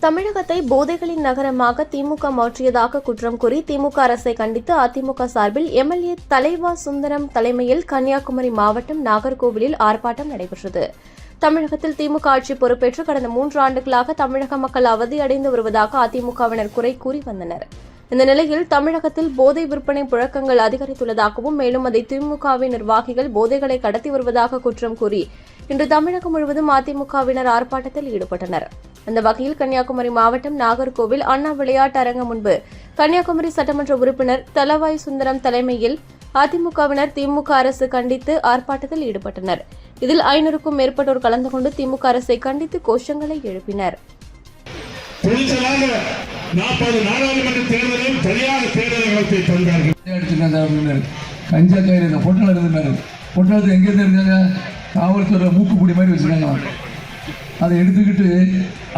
தமிழகத்தை போதைகளின் நகரமாக திமுக மாற்றியதாக குற்றம் கூறி திமுக அரசை கண்டித்து அதிமுக சார்பில் எம்எல்ஏ தலைவா சுந்தரம் தலைமையில் கன்னியாகுமரி மாவட்டம் நாகர்கோவிலில் ஆர்ப்பாட்டம் நடைபெற்றது. தமிழகத்தில் திமுக ஆட்சி பொறுப்பேற்று கடந்த 3 ஆண்டுகளாக தமிழக மக்கள் அவதியடைந்து வருவதாக அதிமுகவினர் குறை கூறி வந்தனர். இந்த நிலையில் தமிழகத்தில் போதை விற்பனை புழக்கங்கள் அதிகரித்துள்ளதாகவும் மேலும் அதை திமுகவின் நிர்வாகிகள் போதைகளை கடத்தி வருவதாக குற்றம் கூறி இன்று தமிழகம் முழுவதும் அதிமுகவினர் ஆர்ப்பாட்டத்தில் ஈடுபட்டனர். அந்த வகையில் கன்னியாகுமரி மாவட்டம் நாகர்கோவில் அண்ணா விளையாட்டு அரங்கம் முன்பு கன்னியாகுமரி சட்டமன்ற உறுப்பினர் தலவாய் சுந்தரம் தலைமையில் அதிமுகவினர் திமுக அரசு கண்டித்து ஆர்ப்பாட்டத்தில் ஈடுபட்டனர். இதில் 500க்கும் மேற்பட்டோர் கலந்து கொண்டு திமுக அரசை கண்டித்து கோஷங்களை எழுப்பினர். நாடாளுமன்ற தேர்தலில் சரியான தேர்தலை நடத்தி தந்தார்கள். கஞ்சா கையில் பொட்டலம் இருந்தாரு. பொட்டலத்தை எங்கேருந்து இருக்காங்க? காவல்துறை மூக்குப்பொடி மாதிரி வச்சுருக்காங்க. அதை எடுத்துக்கிட்டு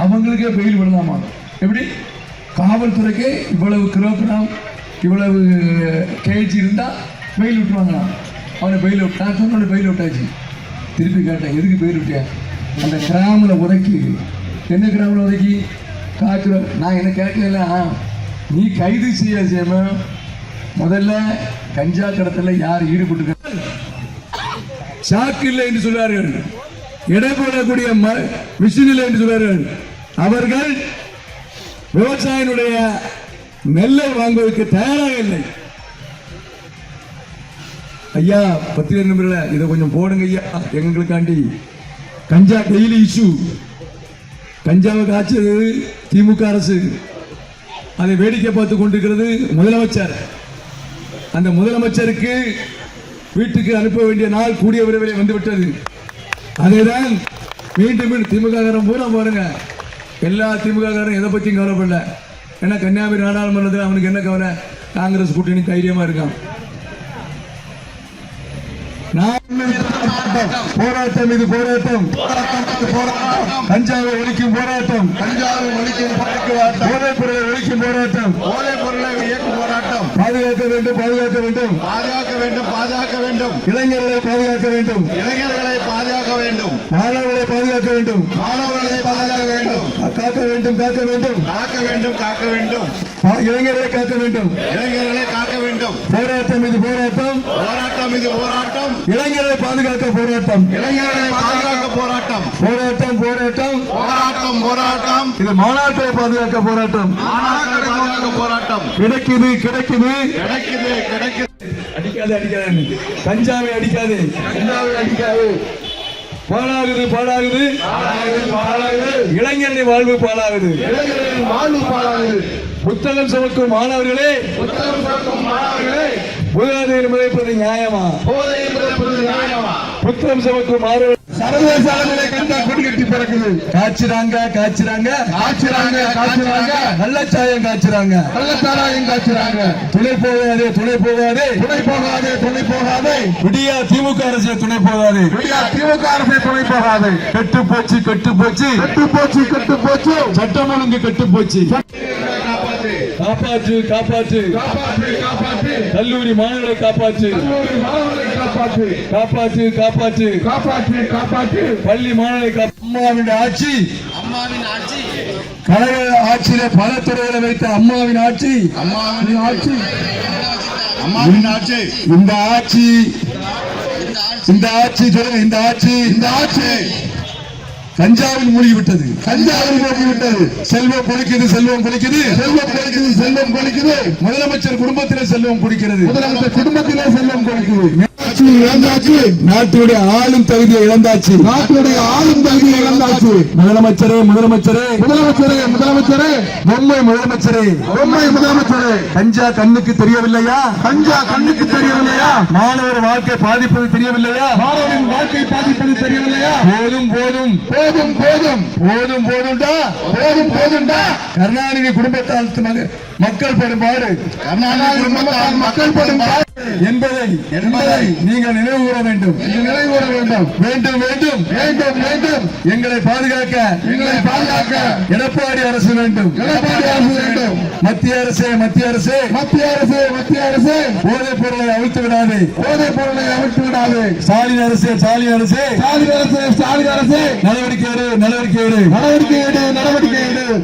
அவங்களுக்கே பெயில் விடலாமா? எப்படி? காவல்துறைக்கே இவ்வளவு கிலோகிராம் இவ்வளவு கேஜி இருந்தால் பெயில் விட்டுருவாங்களாம். அவனை பெயில் விட்டு நான் சொன்னோட பெயில் விட்டாச்சு. திருப்பி கேட்டேன், எதுக்கு பெயில் விட்டேன்? அந்த கிராமில் உதைக்கி என்ன கிராமில் உதைக்கி காய்ச்சல் நான் என்ன கேட்கல. நீ கைது செய்யாம முதல்ல கஞ்சா கடத்தல யார் ஈடுபட்டு சாக்கு இல்லை என்று சொல்வார்கள், எடை போடக்கூடிய மிஷின் இல்லை என்று சொல்வார்கள். அவர்கள் விவசாயினுடைய நெல்லை வாங்குவதற்கு தயாராக இல்லை. ஐயா 10 நிமிடம் இதை கொஞ்சம் போடுங்க ஐயா, எங்களுக்காண்டி. கஞ்சா டெய்லி இஷ்யூ. கஞ்சாவை காய்ச்சது திமுக அரசு, அதை வேடிக்கை பார்த்து கொண்டிருக்கிறது முதலமைச்சர். அந்த முதலமைச்சருக்கு வீட்டுக்கு அனுப்ப வேண்டிய நாள் கூடிய விரைவில் வந்துவிட்டது. அதைதான் மீண்டும் திமுக காரன் பூரா பாருங்க, எல்லா திமுக காரன் எதை பற்றியும் கவலைப்படல. ஏன்னா கன்னியாகுமரி நாடாளுமன்றத்தில் அவனுக்கு என்ன கவலை? காங்கிரஸ் கூட்டணி தைரியமா இருக்கான். போராட்டம் இது போராட்டம், கஞ்சாவை ஒழிக்கும் போராட்டம், போதைப் பொருளை ஒழிக்கும் போராட்டம், பாதுகாக்க வேண்டும் பாதுகாக்க வேண்டும் பாதுகாக்க வேண்டும் பாதுகாக்க வேண்டும், இளைஞர்களை பாதுகாக்க வேண்டும் இளைஞர்களை பாதுகாக்க வேண்டும், மாணவர்களை பாதுகாக்க வேண்டும் மாணவர்களை பாதுகாக்க வேண்டும், காக்க வேண்டும் காக்க வேண்டும் காக்க வேண்டும் காக்க வேண்டும், இளைஞர்களை காக்க வேண்டும் இளைஞர்களை காக்க வேண்டும். போராட்டம் இது போராட்டம், போராட்டம் இது போராட்டம், இளைஞர்களை பாதுகாக்க போராட்டம் இளைஞர்களை பாதுகாக்க போராட்டம், போராட்டம் போராட்டம் போராட்டம் போராட்டம், இது மாநாட்டை பாதுகாக்க போராட்டம் மாநாட்டை பாதுகாக்க போராட்டம். கிடைக்குது கிடைக்குது கிடைக்குது கிடைக்குது. அடிக்காது அடிக்காது, கஞ்சாவை அடிக்காது கஞ்சாவை அடிக்காது. பாழாகுது பாழாகுது பாழாகுது, இளைஞரின் வாழ்வு பாழாகுது இளைஞரின் வாழ்வு பாழாகுது. புத்தகம் சுமக்கும் மாணவர்களே போதை என்பதை நியாயமா? புத்தகம் சுமக்கும் மாணவர்கள் சர்வதேச அளவிலே கண்டா கொடி கட்டி பிறக்குது. காய்ச்சுறாங்க காய்ச்சுறாங்க காய்ச்சுறாங்க காய்ச்சுறாங்க, கள்ளச்சாயம் காய்ச்சுறாங்க கள்ளச்சாராயம் காய்ச்சுறாங்க. துணை போகாதே துணை போகாதே துணை போகாதே துணை போகாதே, விடியா திமுக அரசு துணை போகாது விடியா திமுக அரசு துணை போகாது. கெட்டு போச்சு கெட்டு போச்சு கெட்டு போச்சு கெட்டு போச்சு, சட்டம் ஒழுங்கு கெட்டு போச்சு. காப்பாற்று காப்பாற்று காப்பாற்று காப்பாற்று, கல்லூரி மாணவர்களை காப்பாற்று காப்பாற்று காப்பாற்று காப்பாற்று காப்பாற்று காப்பாற்று, பள்ளி மாணவர்களை காப்பாற்று. அம்மாவின் ஆட்சி அம்மாவின் ஆட்சி, கழக ஆட்சியில பல துறைகளை வைத்த அம்மாவின் ஆட்சி அம்மாவின் ஆட்சி அம்மாவின் ஆட்சி. இந்த ஆட்சி இந்த ஆட்சி இந்த ஆட்சி இந்த ஆட்சி கஞ்சாவில் மூழ்கிவிட்டது கஞ்சாவில் மூழ்கிவிட்டது. செல்வம் பொழிக்குது செல்வம் பொழிக்குது செல்வம் பொழிக்குது செல்வம் பொழிக்குது. முதலமைச்சர் குடும்பத்திலே செல்வம் பொழிக்கிறது முதலமைச்சர் குடும்பத்திலே செல்வம் பொழிக்குது. நாட்டுடைய ஆளும் தகுதியை இழந்தாச்சு நாட்டுடைய ஆளும் தகுதியை இழந்தாச்சு. முதலமைச்சரே முதலமைச்சரே முதலமைச்சரே முதலமைச்சரே பொம்மை முதலமைச்சரே பொம்மை முதலமைச்சரே, கஞ்சா கண்ணுக்கு தெரியவில்லையா? கஞ்சா கண்ணுக்கு தெரியவில்லையா? மாணவர் வாழ்க்கை பாதிப்பது தெரியவில்லையா? மாணவரின் வாழ்க்கை பாதிப்பது தெரியவில்லையா? போதும் போதும் போதும் போதும் போதும் போதும்டா போதும் போதும்டா. கருணாநிதி குடும்பத்தால் மக்கள் பெரும்பாடு மக்கள் படும் என்பதை நீங்கள் நினைவு கூற வேண்டும். வேண்டும் வேண்டும் வேண்டும் வேண்டும் எங்களை பாதுகாக்க எடப்பாடி அரசு வேண்டும். மத்திய அரசே போதைப் பொருளை அவிழ்த்து விடாது. ஸ்டாலின் அரசே நடவடிக்கை எடு.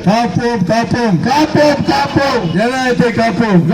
காப்போம் ஜனநாயகத்தை காப்போம்.